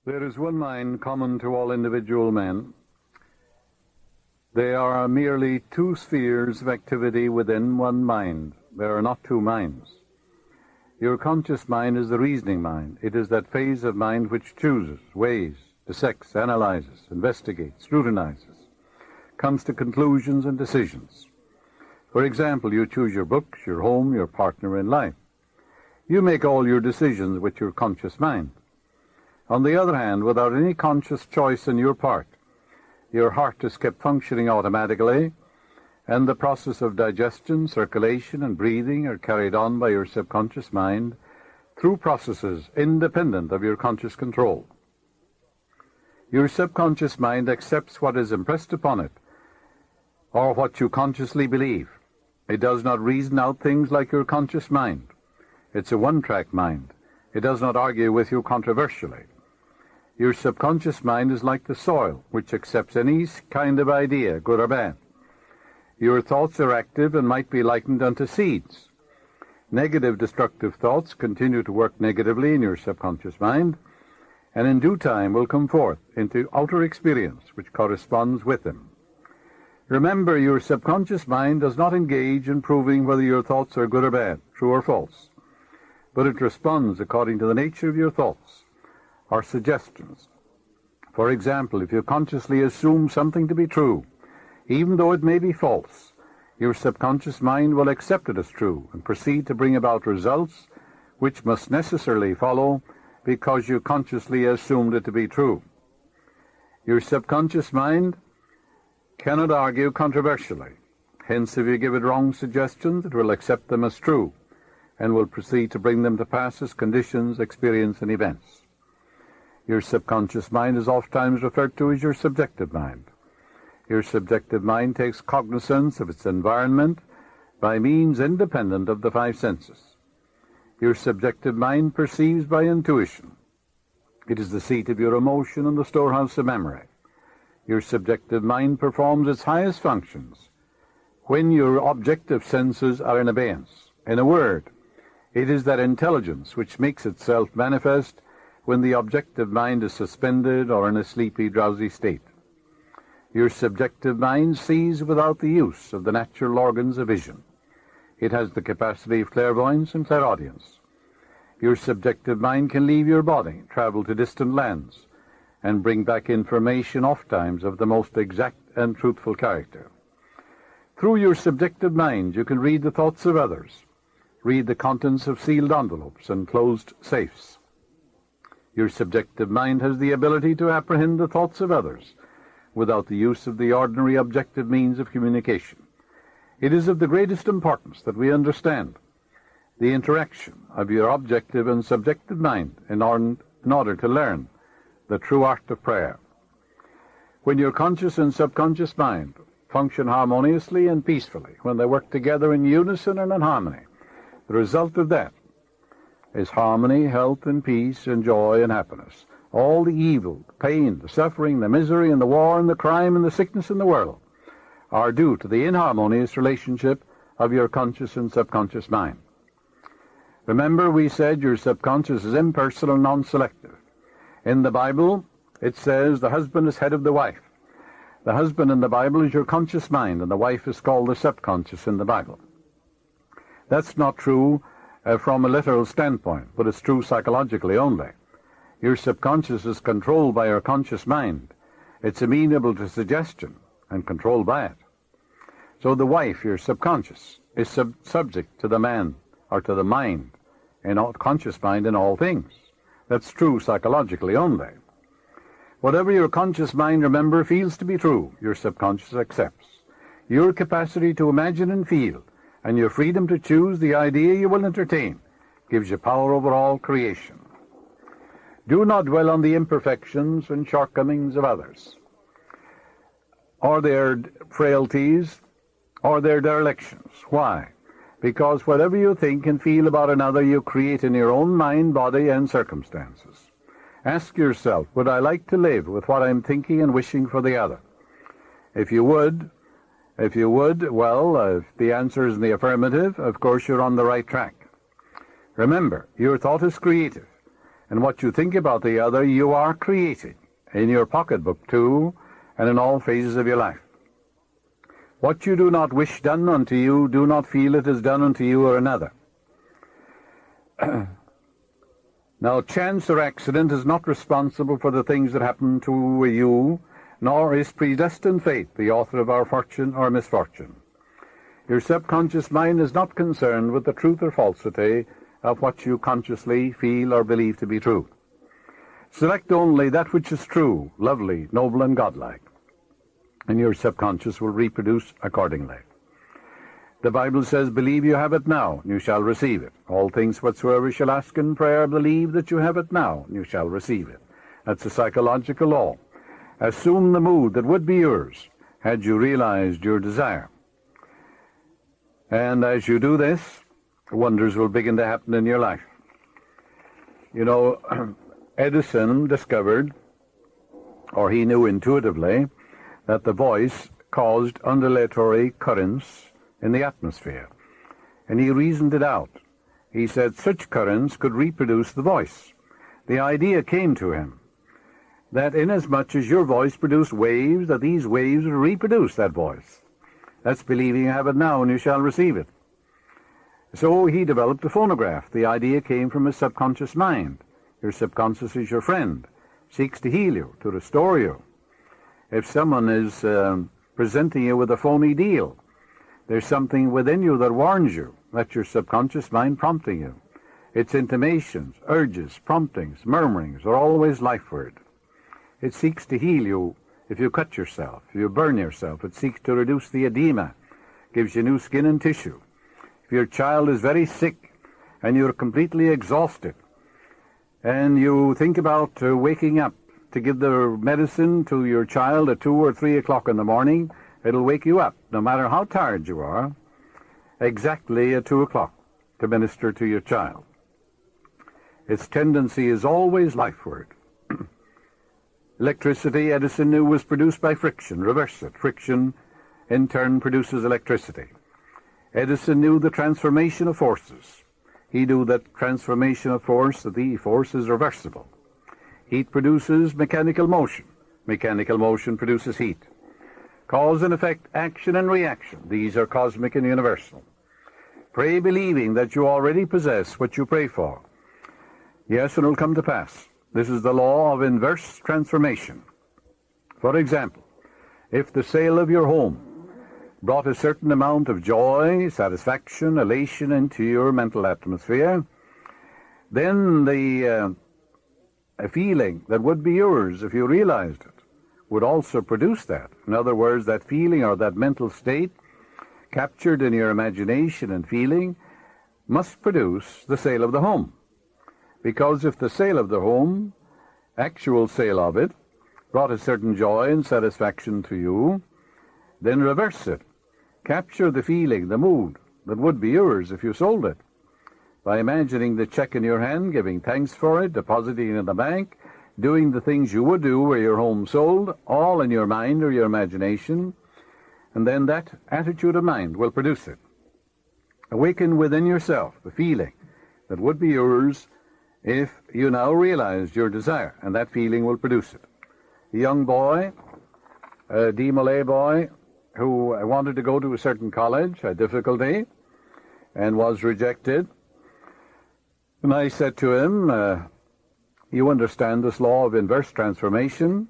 There is one mind common to all individual men. They are merely two spheres of activity within one mind. There are not two minds. Your conscious mind is the reasoning mind. It is that phase of mind which chooses, weighs, dissects, analyzes, investigates, scrutinizes, comes to conclusions and decisions. For example, you choose your books, your home, your partner in life. You make all your decisions with your conscious mind. On the other hand, without any conscious choice on your part, your heart is kept functioning automatically, and the process of digestion, circulation, and breathing are carried on by your subconscious mind through processes independent of your conscious control. Your subconscious mind accepts what is impressed upon it, or what you consciously believe. It does not reason out things like your conscious mind. It's a one-track mind. It does not argue with you controversially. Your subconscious mind is like the soil, which accepts any kind of idea, good or bad. Your thoughts are active and might be likened unto seeds. Negative, destructive thoughts continue to work negatively in your subconscious mind, and in due time will come forth into outer experience which corresponds with them. Remember, your subconscious mind does not engage in proving whether your thoughts are good or bad, true or false, but it responds according to the nature of your thoughts or suggestions. For example, if you consciously assume something to be true, even though it may be false, your subconscious mind will accept it as true and proceed to bring about results which must necessarily follow because you consciously assumed it to be true. Your subconscious mind cannot argue controversially. Hence, if you give it wrong suggestions, it will accept them as true and will proceed to bring them to pass as conditions, experience, and events. Your subconscious mind is oftentimes referred to as your subjective mind. Your subjective mind takes cognizance of its environment by means independent of the five senses. Your subjective mind perceives by intuition. It is the seat of your emotion and the storehouse of memory. Your subjective mind performs its highest functions when your objective senses are in abeyance. In a word, it is that intelligence which makes itself manifest when the objective mind is suspended or in a sleepy, drowsy state. Your subjective mind sees without the use of the natural organs of vision. It has the capacity of clairvoyance and clairaudience. Your subjective mind can leave your body, travel to distant lands, and bring back information oftentimes of the most exact and truthful character. Through your subjective mind, you can read the thoughts of others, read the contents of sealed envelopes and closed safes. Your subjective mind has the ability to apprehend the thoughts of others without the use of the ordinary objective means of communication. It is of the greatest importance that we understand the interaction of your objective and subjective mind in order to learn the true art of prayer. When your conscious and subconscious mind function harmoniously and peacefully, when they work together in unison and in harmony, the result of that is harmony, health, and peace, and joy, and happiness. All the evil, the pain, the suffering, the misery, and the war, and the crime, and the sickness in the world are due to the inharmonious relationship of your conscious and subconscious mind. Remember, we said your subconscious is impersonal and non-selective. In the Bible, it says the husband is head of the wife. The husband in the Bible is your conscious mind, and the wife is called the subconscious in the Bible. That's not true from a literal standpoint, but it's true psychologically only. Your subconscious is controlled by your conscious mind. It's amenable to suggestion and controlled by it. So the wife, your subconscious, is subject to the man or to the mind, and conscious mind in all things. That's true psychologically only. Whatever your conscious mind, remember, feels to be true, your subconscious accepts. Your capacity to imagine and feel, and your freedom to choose the idea you will entertain, gives you power over all creation. Do not dwell on the imperfections and shortcomings of others, or their frailties, or their derelictions. Why? Because whatever you think and feel about another, you create in your own mind, body, and circumstances. Ask yourself, would I like to live with what I'm thinking and wishing for the other? If you would, well, if the answer is in the affirmative, of course you're on the right track. Remember, your thought is creative, And what you think about the other, you are creating in your pocketbook too, and in all phases of your life. What you do not wish done unto you, do not feel it is done unto you or another. Now, chance or accident is not responsible for the things that happen to you, nor is predestined fate the author of our fortune or misfortune. Your subconscious mind is not concerned with the truth or falsity of what you consciously feel or believe to be true. Select only that which is true, lovely, noble, and godlike, and your subconscious will reproduce accordingly. The Bible says, believe you have it now, and you shall receive it. All things whatsoever you shall ask in prayer, believe that you have it now, and you shall receive it. That's a psychological law. Assume the mood that would be yours had you realized your desire. And as you do this, wonders will begin to happen in your life. You know, Edison discovered, or he knew intuitively, that the voice caused undulatory currents in the atmosphere. And he reasoned it out. He said such currents could reproduce the voice. The idea came to him that inasmuch as your voice produced waves, that these waves would reproduce that voice. That's believing you have it now and you shall receive it. So he developed a phonograph. The idea came from his subconscious mind. Your subconscious is your friend, seeks to heal you, to restore you. If someone is presenting you with a phony deal, there's something within you that warns you. That's your subconscious mind prompting you. Its intimations, urges, promptings, murmurings are always life word. It seeks to heal you if you cut yourself, if you burn yourself. It seeks to reduce the edema, gives you new skin and tissue. If your child is very sick and you're completely exhausted and you think about waking up to give the medicine to your child at 2 or 3 o'clock in the morning, it'll wake you up, no matter how tired you are, exactly at 2 o'clock to minister to your child. Its tendency is always life word. Electricity, Edison knew, was produced by friction. Reverse it. Friction, in turn, produces electricity. Edison knew the transformation of forces. He knew that transformation of force, that the force is reversible. Heat produces mechanical motion. Mechanical motion produces heat. Cause and effect, action and reaction. These are cosmic and universal. Pray believing that you already possess what you pray for. Yes, and it will come to pass. This is the law of inverse transformation. For example, if the sale of your home brought a certain amount of joy, satisfaction, elation into your mental atmosphere, then the feeling that would be yours if you realized it would also produce that. In other words, that feeling or that mental state captured in your imagination and feeling must produce the sale of the home. Because if the sale of the home, actual sale of it, brought a certain joy and satisfaction to you, then reverse it. Capture the feeling, the mood that would be yours if you sold it, by imagining the check in your hand, giving thanks for it, depositing it in the bank, doing the things you would do were your home sold, all in your mind or your imagination, and then that attitude of mind will produce it. Awaken within yourself the feeling that would be yours if you now realized your desire, and that feeling will produce it. A young boy, a Demolay boy, who wanted to go to a certain college, had difficulty, and was rejected. And I said to him, you understand this law of inverse transformation?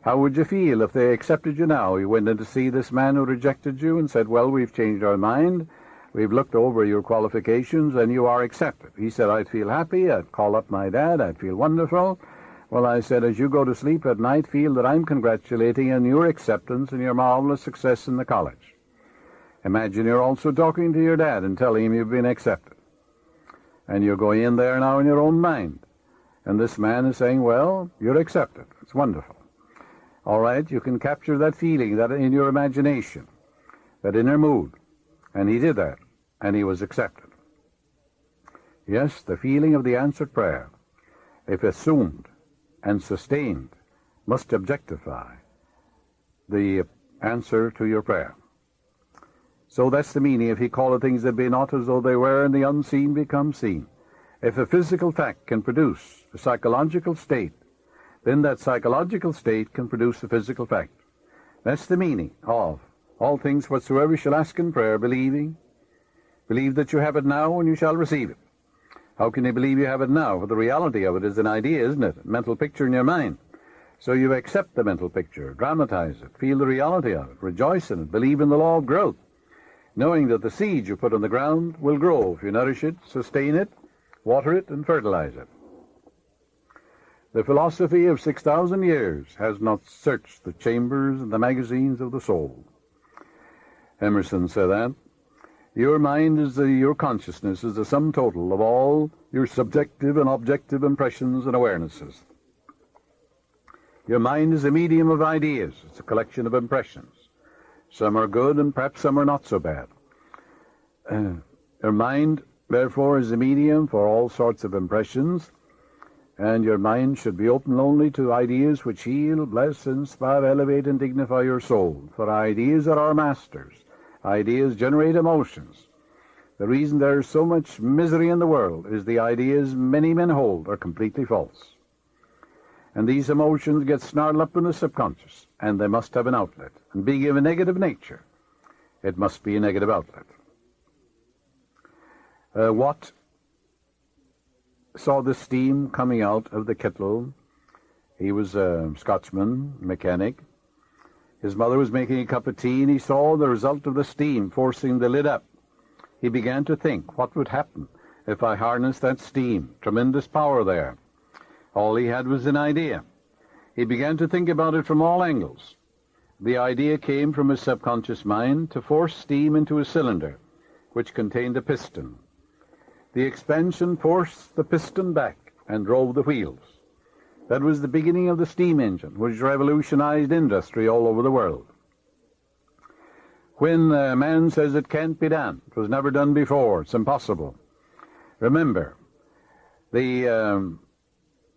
How would you feel if they accepted you now? You went in to see this man who rejected you and said, well, we've changed our mind. We've looked over your qualifications and you are accepted. He said, I'd feel happy. I'd call up my dad. I'd feel wonderful. Well, I said, as you go to sleep at night, feel that I'm congratulating on your acceptance and your marvelous success in the college. Imagine you're also talking to your dad and telling him you've been accepted. And you're going in there now in your own mind. And this man is saying, well, you're accepted. It's wonderful. All right, you can capture that feeling, that in your imagination, that inner mood. And he did that, and he was accepted. Yes, the feeling of the answered prayer, if assumed and sustained, must objectify the answer to your prayer. So that's the meaning. If he calleth things that be not as though they were, and the unseen become seen. If a physical fact can produce a psychological state, then that psychological state can produce a physical fact. That's the meaning of all things whatsoever you shall ask in prayer, believing. Believe that you have it now and you shall receive it. How can you believe you have it now? Well, the reality of it is an idea, isn't it? A mental picture in your mind. So you accept the mental picture, dramatize it, feel the reality of it, rejoice in it, believe in the law of growth, knowing that the seed you put on the ground will grow if you nourish it, sustain it, water it, and fertilize it. The philosophy of 6,000 years has not searched the chambers and the magazines of the soul. Emerson said that. Your mind is your consciousness is the sum total of all your subjective and objective impressions and awarenesses. Your mind is a medium of ideas. It's a collection of impressions. Some are good and perhaps some are not so bad. Your mind, therefore, is a medium for all sorts of impressions, and your mind should be open only to ideas which heal, bless, inspire, elevate, and dignify your soul. For ideas are our masters. Ideas generate emotions. The reason there is so much misery in the world is the ideas many men hold are completely false. And these emotions get snarled up in the subconscious, and they must have an outlet. And being of a negative nature, it must be a negative outlet. Watt saw the steam coming out of the kettle. He was a Scotchman, mechanic. His mother was making a cup of tea, and he saw the result of the steam forcing the lid up. He began to think, what would happen if I harnessed that steam? Tremendous power there. All he had was an idea. He began to think about it from all angles. The idea came from his subconscious mind to force steam into a cylinder, which contained a piston. The expansion forced the piston back and drove the wheels. That was the beginning of the steam engine, which revolutionized industry all over the world. When a man says it can't be done, it was never done before, it's impossible. Remember, the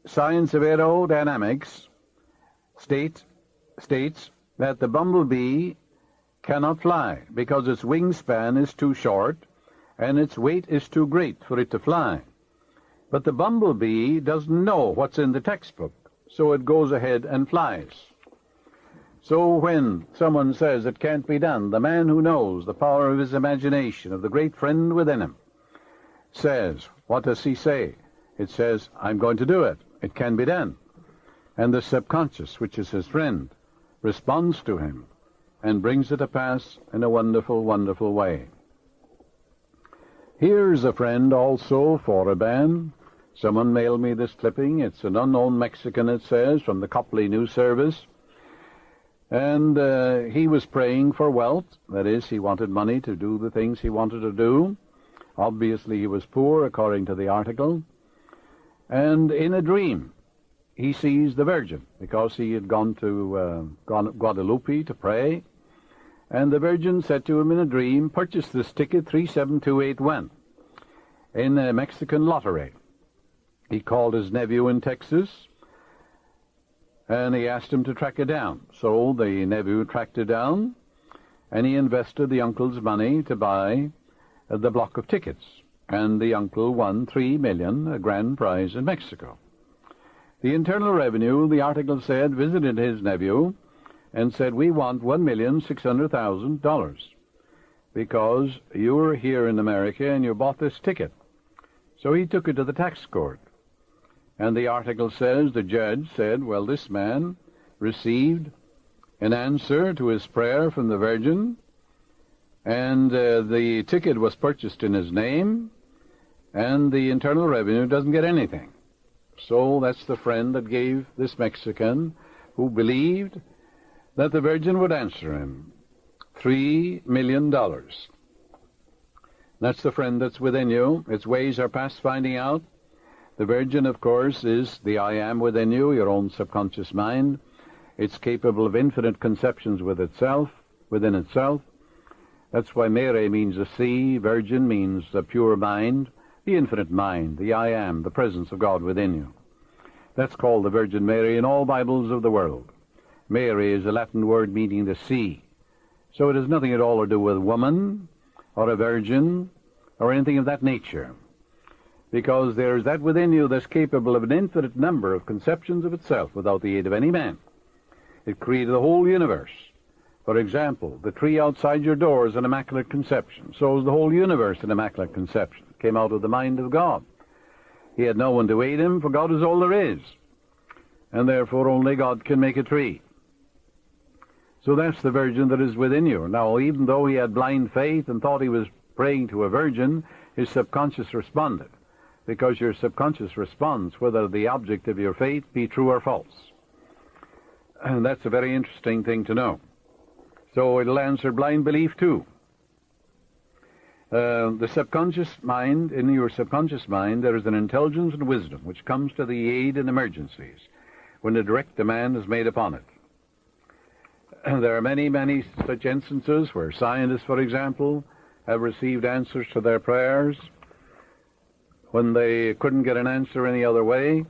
science of aerodynamics states that the bumblebee cannot fly because its wingspan is too short and its weight is too great for it to fly. But the bumblebee doesn't know what's in the textbook, so it goes ahead and flies. So when someone says it can't be done, the man who knows the power of his imagination, of the great friend within him, says, what does he say? It says, I'm going to do it. It can be done. And the subconscious, which is his friend, responds to him and brings it to pass in a wonderful, wonderful way. Here's a friend also for a band. Someone mailed me this clipping. It's an unknown Mexican, it says, from the Copley News Service. And he was praying for wealth. That is, he wanted money to do the things he wanted to do. Obviously, he was poor, according to the article. And in a dream, he sees the Virgin, because he had gone to Guadalupe to pray. And the Virgin said to him in a dream, purchase this ticket 37281 in a Mexican lottery. He called his nephew in Texas, and he asked him to track it down. So the nephew tracked it down, and he invested the uncle's money to buy the block of tickets. And the uncle won $3 million, a grand prize in Mexico. The Internal Revenue, the article said, visited his nephew and said, we want $1,600,000 because you were here in America and you bought this ticket. So he took it to the tax court. And the article says, the judge said, well, this man received an answer to his prayer from the Virgin, and the ticket was purchased in his name, and the Internal Revenue doesn't get anything. So that's the friend that gave this Mexican, who believed that the Virgin would answer him, $3 million. That's the friend that's within you. Its ways are past finding out. The Virgin, of course, is the I am within you, your own subconscious mind. It's capable of infinite conceptions within itself. That's why Mary means the sea, Virgin means the pure mind, the infinite mind, the I am, the presence of God within you. That's called the Virgin Mary in all Bibles of the world. Mary is a Latin word meaning the sea. So it has nothing at all to do with woman or a virgin or anything of that nature. because there is that within you that's capable of an infinite number of conceptions of itself without the aid of any man. It created the whole universe. For example, the tree outside your door is an immaculate conception. So is the whole universe an immaculate conception. It came out of the mind of God. He had no one to aid him, for God is all there is. And therefore only God can make a tree. So that's the virgin that is within you. Now, even though he had blind faith and thought he was praying to a virgin, his subconscious responded. Because your subconscious responds whether the object of your faith be true or false. And that's a very interesting thing to know. So it'll answer blind belief too. The subconscious mind, in your subconscious mind, there is an intelligence and wisdom which comes to the aid in emergencies when a direct demand is made upon it. And there are many, many such instances where scientists, for example, have received answers to their prayers when they couldn't get an answer any other way.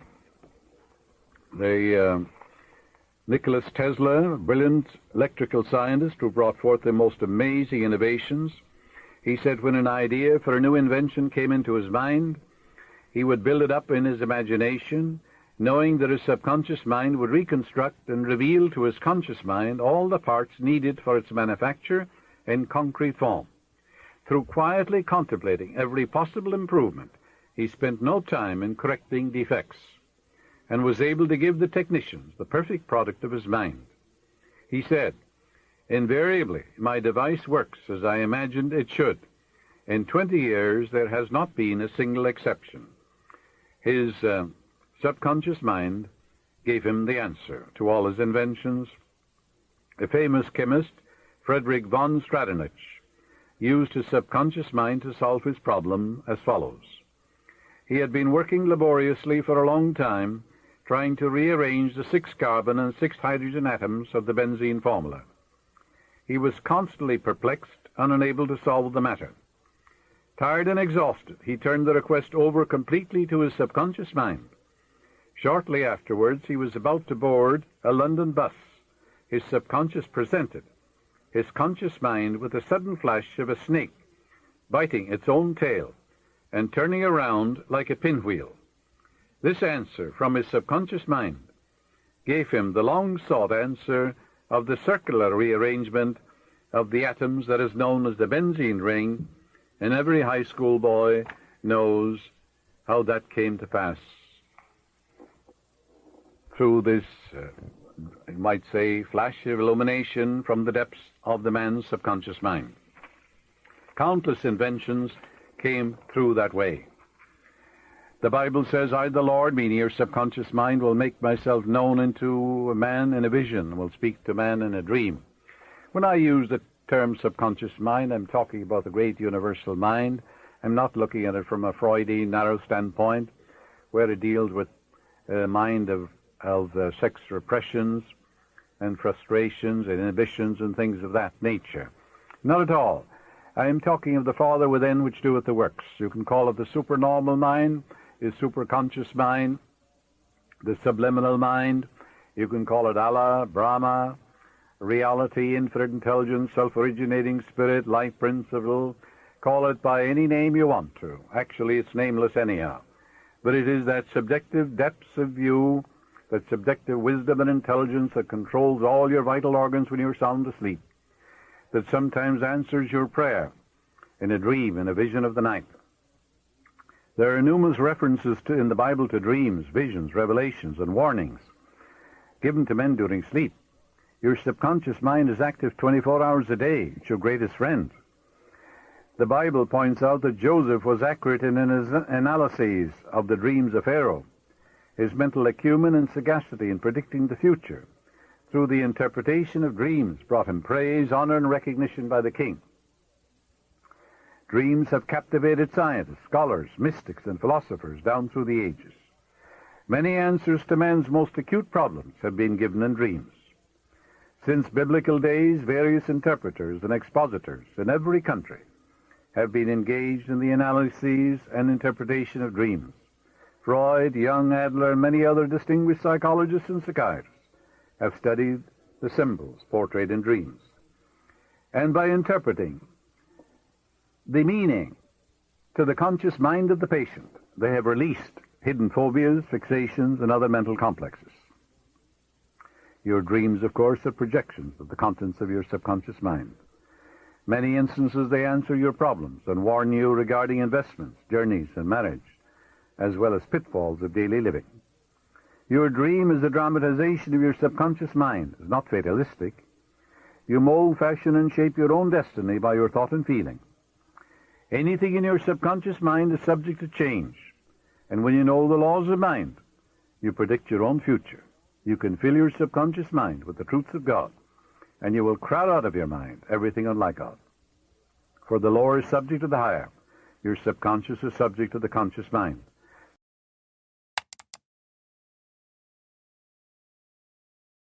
Nicholas Tesla, a brilliant electrical scientist who brought forth the most amazing innovations, he said when an idea for a new invention came into his mind, he would build it up in his imagination, knowing that his subconscious mind would reconstruct and reveal to his conscious mind all the parts needed for its manufacture in concrete form. Through quietly contemplating every possible improvement, he spent no time in correcting defects, and was able to give the technicians the perfect product of his mind. He said, "Invariably, my device works as I imagined it should. In 20 years, there has not been a single exception." His subconscious mind gave him the answer to all his inventions. A famous chemist, Frederick von Stradonich, used his subconscious mind to solve his problem as follows. He had been working laboriously for a long time, trying to rearrange the 6 carbon and 6 hydrogen atoms of the benzene formula. He was constantly perplexed and unable to solve the matter. Tired and exhausted, he turned the request over completely to his subconscious mind. Shortly afterwards, he was about to board a London bus. His subconscious presented his conscious mind with a sudden flash of a snake biting its own tail and turning around like a pinwheel. This answer from his subconscious mind gave him the long-sought answer of the circular rearrangement of the atoms that is known as the benzene ring, and every high school boy knows how that came to pass through this, you might say, flash of illumination from the depths of the man's subconscious mind. Countless inventions came through that way. The Bible says, "I, the Lord," meaning your subconscious mind, "will make myself known unto a man in a vision, will speak to man in a dream." When I use the term subconscious mind, I'm talking about the great universal mind. I'm not looking at it from a Freudian narrow standpoint, where it deals with a mind of sex repressions and frustrations and inhibitions and things of that nature. Not at all. I am talking of the Father within which doeth the works. You can call it the supernormal mind, the superconscious mind, the subliminal mind. You can call it Allah, Brahma, reality, infinite intelligence, self-originating spirit, life principle. Call it by any name you want to. Actually, it's nameless anyhow. But it is that subjective depths of view, that subjective wisdom and intelligence that controls all your vital organs when you're sound asleep, that sometimes answers your prayer in a dream, in a vision of the night. There are numerous references in the Bible to dreams, visions, revelations, and warnings given to men during sleep. Your subconscious mind is active 24 hours a day. It's your greatest friend. The Bible points out that Joseph was accurate in his analyses of the dreams of Pharaoh. His mental acumen and sagacity in predicting the future through the interpretation of dreams brought him praise, honor, and recognition by the king. Dreams have captivated scientists, scholars, mystics, and philosophers down through the ages. Many answers to man's most acute problems have been given in dreams. Since biblical days, various interpreters and expositors in every country have been engaged in the analyses and interpretation of dreams. Freud, Jung, Adler, and many other distinguished psychologists and psychiatrists have studied the symbols portrayed in dreams. And by interpreting the meaning to the conscious mind of the patient, they have released hidden phobias, fixations, and other mental complexes. Your dreams, of course, are projections of the contents of your subconscious mind. Many instances they answer your problems and warn you regarding investments, journeys, and marriage, as well as pitfalls of daily living. Your dream is a dramatization of your subconscious mind. It's not fatalistic. You mold, fashion, and shape your own destiny by your thought and feeling. Anything in your subconscious mind is subject to change, and when you know the laws of mind, you predict your own future. You can fill your subconscious mind with the truths of God, and you will crowd out of your mind everything unlike God. For the lower is subject to the higher. Your subconscious is subject to the conscious mind.